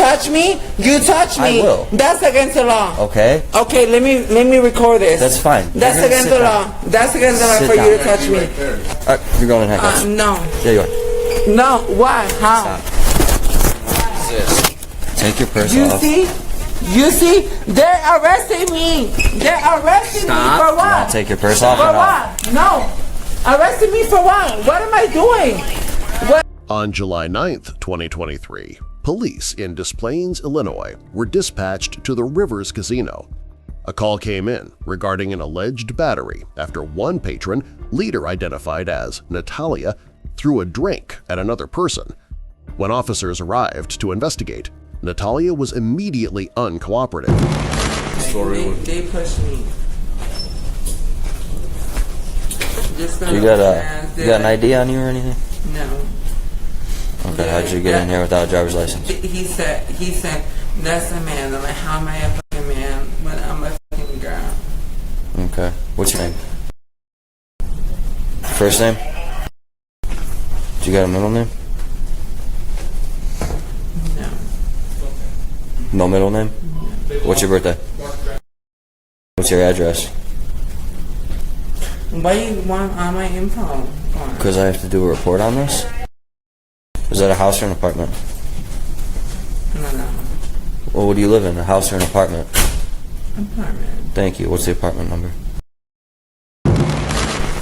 touch me, you touch me. I will. That's against the law. Okay. Okay, let me record this. That's fine. That's against the law. That's against the law for you to touch me. All right, you're going in handcuffs. No. Yeah, you are. No. Why? How? Stop. Take your purse You off. see? You see? They're arresting me. They're arresting me for what? Now take your purse off. For what? No. Arresting me for what? What am I doing? What? On July 9th, 2023, police in Des Plaines, Illinois were dispatched to the Rivers Casino. A call came in regarding an alleged battery after one patron, later identified as Natalia, threw a drink at another person. When officers arrived to investigate, Natalia was immediately uncooperative. They pushed me. You got an ID on you or anything? No. Okay, how'd you get in here without a driver's license? He said, that's a man. I'm like, how am I a fucking man when I'm a fucking girl? Okay. What's your name? First name? Do you got a middle name? No. No middle name? What's your birthday? What's your address? Why you want all my info? Because I have to do a report on this. Is that a house or an apartment? No. Well, what do you live in? A house or an apartment? Apartment. Thank you. What's the apartment number?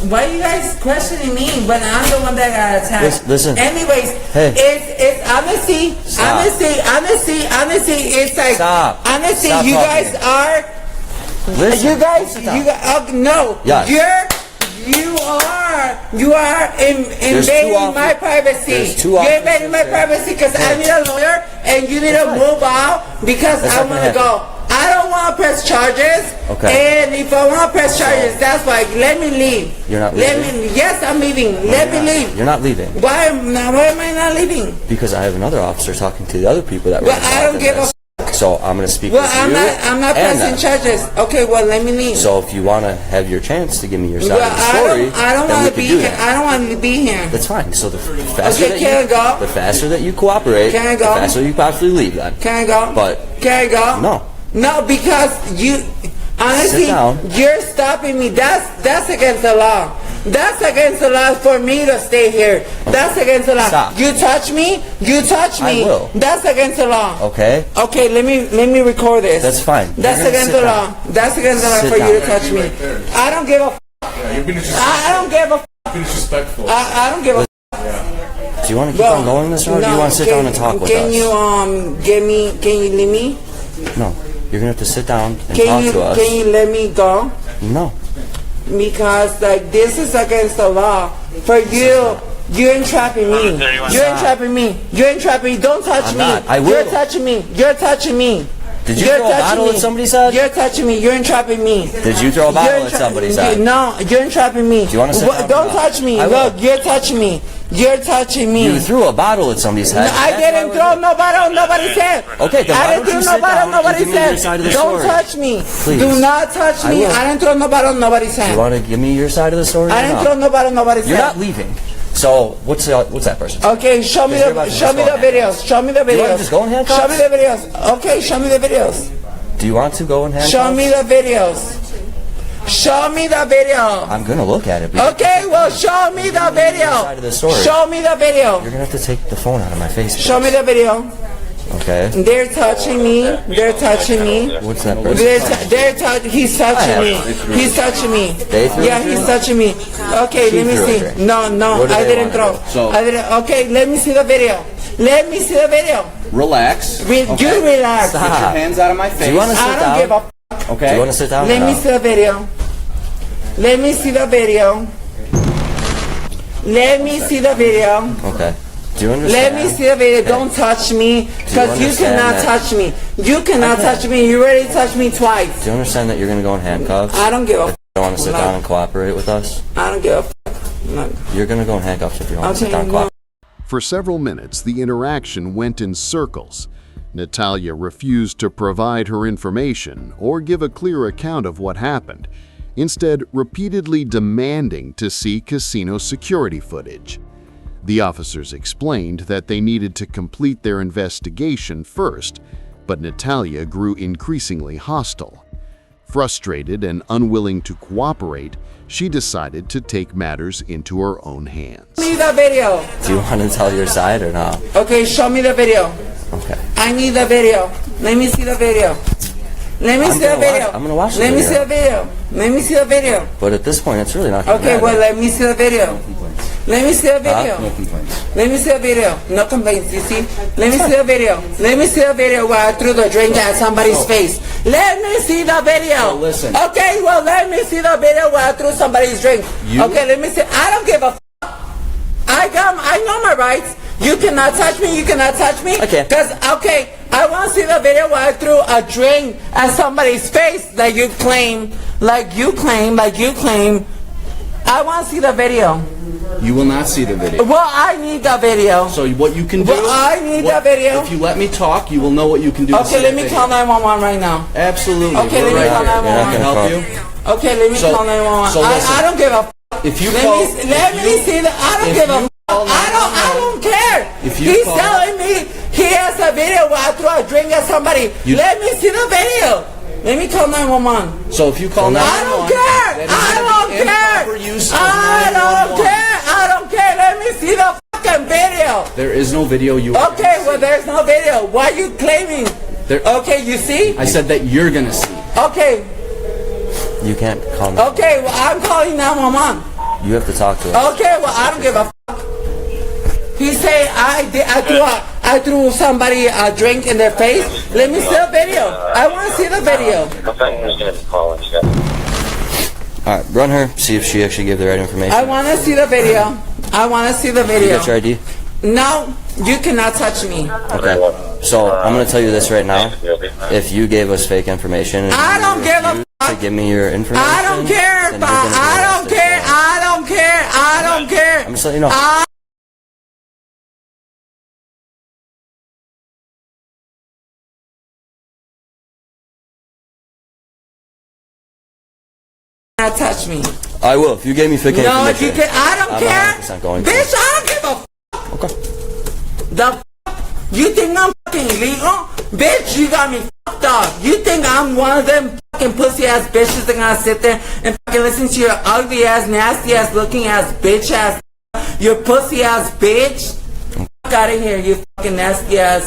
Why are you guys questioning me when I'm the one that got attacked? Listen. Anyways, hey. It's honesty. Stop. Honesty. It's like stop. Honesty. Stop you talking. guys are. Listen. You guys. No. Yes. You are invading my privacy. You're invading my privacy because I need a lawyer and you need to move out because I want to go. I don't want to press charges. Okay. And if I want to press charges, that's why. Let me leave. You're not leaving? Yes, I'm leaving. Let me leave. You're not leaving. Why am I not leaving? Because I have another officer talking to the other people that were Well, I don't give a. So I'm going to speak Well, with I'm you. I'm not pressing charges. Okay, well, let me leave. So if you want to have your chance to give me your side of the story, I don't want to be here. I don't want to be here. That's fine. So the faster the faster that you cooperate, can I go? the faster you possibly leave. Then can I go? But can I go? No, because you honestly you're stopping me. That's against the law. That's against the law for me to stay here. That's against the law. Stop. You touch me. I will. That's against the law. Okay. Okay. Let me record this. That's fine. That's against the law. That's against the law for you to touch me. I don't give a. Yeah, you're being I don't give a. Being disrespectful. I don't give a. Yeah. Do you want to keep on going this road, or do you want to sit down and talk with us? Can you leave me? No. You're gonna have to sit down and talk to us. Can you let me go? No. Because like this is against the law. For you, you're entrapping me. You're entrapping me. You're entrapping me. Don't touch me. I will. You're touching me. You're touching me. Did you throw a bottle at somebody's head? You're touching me. You're entrapping me. Did you throw a bottle at somebody's head? No, you're entrapping me. Do you want to sit down? Don't touch me. Look, you're touching me. You're touching me. You threw a bottle at somebody's head. No, I didn't throw no bottle on nobody's head. Okay, then I didn't throw no bottle on nobody's head. Don't touch me. Please. Do not touch me. I didn't throw no bottle on nobody's head. You want to give me your side of the story? I didn't throw no bottle on nobody's head. You're not leaving. So what's that person? Okay, show me the videos. Show me the videos. You want to just go in handcuffs? Show me the videos. Okay, show me the videos. Do you want to go in handcuffs? Show me the videos. Show me the video. I'm gonna look at it. Okay, well, show me the video. Show me the video. You're gonna have to take the phone out of my face. Show me the video. Okay. They're touching me. They're touching me. What's that person? He's touching me. He's touching me. Yeah, he's touching me. Okay, let me see. No, I didn't throw. I didn't. Okay, let me see the video. Let me see the video. Relax. You relax. Get your hands out of my face. Do you want to sit down? I don't give a. Okay. Do you want to sit down? Let me see the video. Let me see the video. Let me see the video. Okay. Do you understand? Let me see the video. Don't touch me, because you cannot touch me. You cannot touch me. You already touched me twice. Do you understand that you're going to go in handcuffs? I don't give a. If you want to sit down and cooperate with us? I don't give a. No. You're going to go in handcuffs if you want to sit down and cooperate. For several minutes, the interaction went in circles. Natalia refused to provide her information or give a clear account of what happened, instead repeatedly demanding to see casino security footage. The officers explained that they needed to complete their investigation first, but Natalia grew increasingly hostile. Frustrated and unwilling to cooperate, she decided to take matters into her own hands. Show me the video. Do you want to tell your side or not? Okay, show me the video. Okay. I need the video. Let me see the video. Let me see the video. I'm gonna watch the Let me video. see the video. Let me see the video. But at this point, it's really not gonna Okay, matter. well, let me see the video. Let me see the video. No complaints. Let me see the video. No complaints, you see? Let me see the video. Let me see the video where I threw the drink at somebody's face. Let me see the video. listen. Okay, well, let me see the video where I threw somebody's drink. Okay, let me see. I don't give a f***. I know my rights. You cannot touch me. You cannot touch me. Okay. Because, okay, I want to see the video where I threw a drink at somebody's face like you claim. I want to see the video. You will not see the video. Well, I need the video. So what you can do... Well, I need the video. If you let me talk, you will know what you can do. Okay, let me call 911 right now. Absolutely. Okay, let We're me right call here. 911. Can I help you? Okay, let me So- call 911. so listen. I don't give a f***. If you Let call... me see the... I don't if give a you f***. call I don't care. If you He's call- telling me he has a video where I threw a drink at somebody. Let me see the video. Let me call 911. So if you call 911... I don't care. that is I gonna don't be care. improper use of I don't 911. care. I don't care. Let me see the fucking video. There is no video you... Okay, well, there's no video. Why are you claiming? There- Okay, you see? I said that you're gonna see. Okay, You can't call me. okay, well, I'm calling 911. You have to talk to us. Okay, well, I don't give a fuck. He say I threw somebody a drink in their face. Let me see the video. I want to see the video. Alright, run her, see if she actually gave the right information. I want to see the video. I want to see the You video. got your ID? No, you cannot touch me. Okay. So, I'm gonna tell you this right now. If you gave us fake information... and I you don't give a refuse to give me your information... I don't care, then but you're gonna be I don't arrested. care. I don't care. I don't care. I'm just letting you know. I cannot touch me. I will. If you gave me fake No, information... you can. I don't I'm care. 100% going to. Bitch, I don't give a f. Okay. The f. You think I'm fucking illegal? Bitch, you got me fucked up. You think I'm one of them fucking pussy ass bitches that gonna sit there and fucking listen to your ugly ass, nasty ass, looking ass, bitch ass, your pussy ass bitch? Fuck out of here, you fucking nasty ass.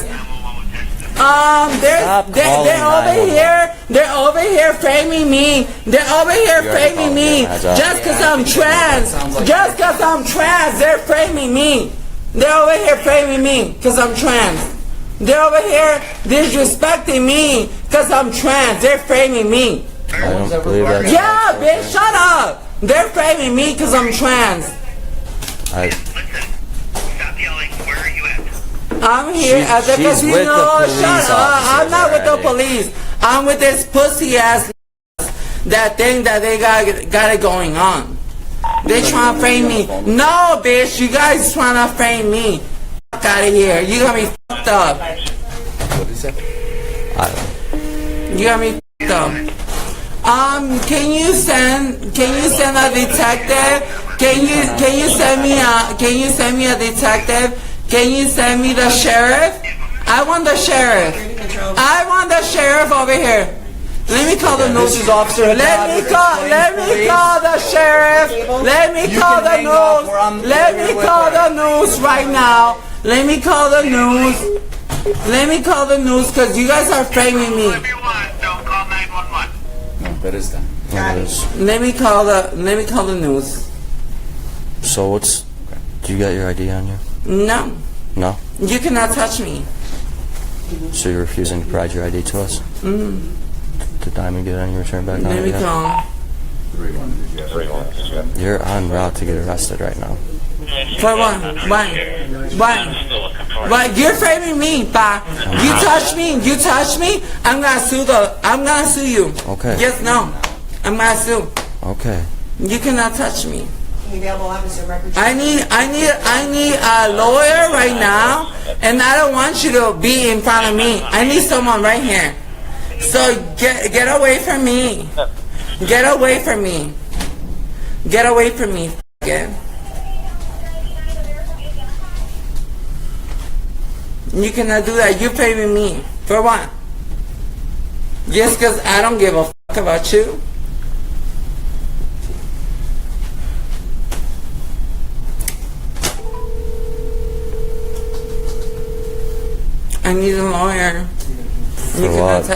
Stop They're calling over 911. here. They're over here framing me. They're over here You already framing called me. them, that's all. Just because I'm trans. Just because I'm trans, they're framing me. They're over here framing me because I'm trans. They're over here disrespecting me because I'm trans. They're framing me. I don't believe that. Yeah, bitch, shut up. They're framing me because I'm trans. Stop yelling. Where are you at? I'm here at the she's casino. with the police Shut up. I'm officers not with the already. police. I'm with this pussy ass that thing that they got it going on. They trying to frame me. No, bitch, you guys trying to frame me. Fuck out of here. You got me fucked up. What is that? I don't know. You got me fucked up. Can you send a detective? Can you send me a detective? Can you send me the sheriff? I want the sheriff. I want the sheriff over here. Let me call the news officer. Let me call the sheriff. Let me call the news. Let me call the news right now. Let me call the news. Let me call the news because you guys are framing me. Whatever you want, don't call 911. No, that is done. It is. Let me call the news. So do you got your ID on you? No, No? you cannot touch me. So you're refusing to provide your ID to us? Did Diamond get any return back on Let it me yet? call. You're en route to get arrested right now. For what? Why? You're framing me, pa. You touch me, I'm gonna sue you. Okay. Yes, no. I'm gonna sue. Okay. You cannot touch me. Available officer records. I need a lawyer right now, and I don't want you to be in front of me. I need someone right here. So get away from me. Get away from me. Get away from me. Again. You cannot do that. You paying me for what? Just because I don't give a fuck about you? I need a lawyer.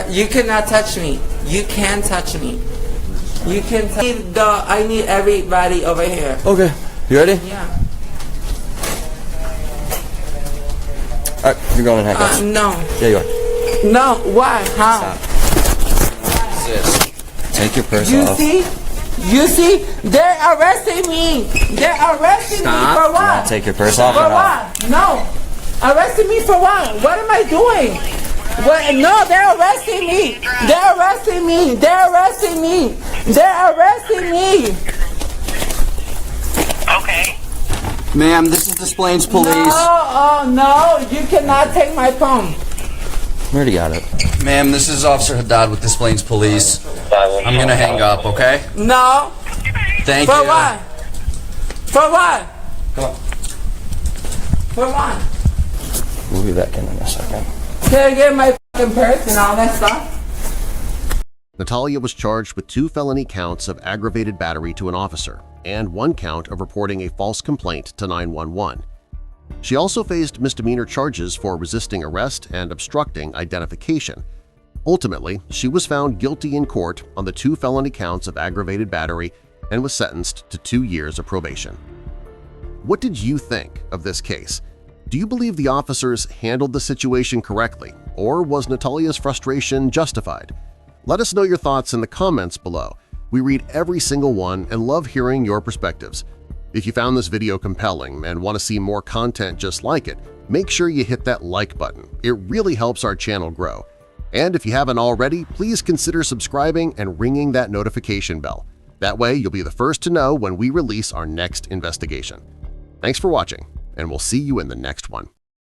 You cannot touch me. You can't touch me. You can touch me. I need everybody over here. Okay. You ready? Yeah. Alright, you're going in handcuffs. No. Yeah, you are. No. Why? How? Take your purse You off. see? You see? They're arresting me. They're arresting me for what? Now take your purse off. For or not? what? No. Arresting me for what? What am I doing? What? No, they're arresting me. They're arresting me. They're arresting me. They're arresting me. Okay. Ma'am, this is Displays Police. No, oh no, you cannot take my phone. Already got it. Ma'am, this is Officer Haddad with Displays Police. I'm gonna hang up, okay? No. Thank For you. what? For what? Come on. For what? We'll be back in a second. Can I get my fucking purse and all that stuff? Natalia was charged with 2 felony counts of aggravated battery to an officer and 1 count of reporting a false complaint to 911. She also faced misdemeanor charges for resisting arrest and obstructing identification. Ultimately, she was found guilty in court on the 2 felony counts of aggravated battery and was sentenced to 2 years of probation. What did you think of this case? Do you believe the officers handled the situation correctly, or was Natalia's frustration justified? Let us know your thoughts in the comments below. We read every single one and love hearing your perspectives. If you found this video compelling and want to see more content just like it, make sure you hit that like button. It really helps our channel grow. And if you haven't already, please consider subscribing and ringing that notification bell. That way you'll be the first to know when we release our next investigation. Thanks for watching, and we'll see you in the next one.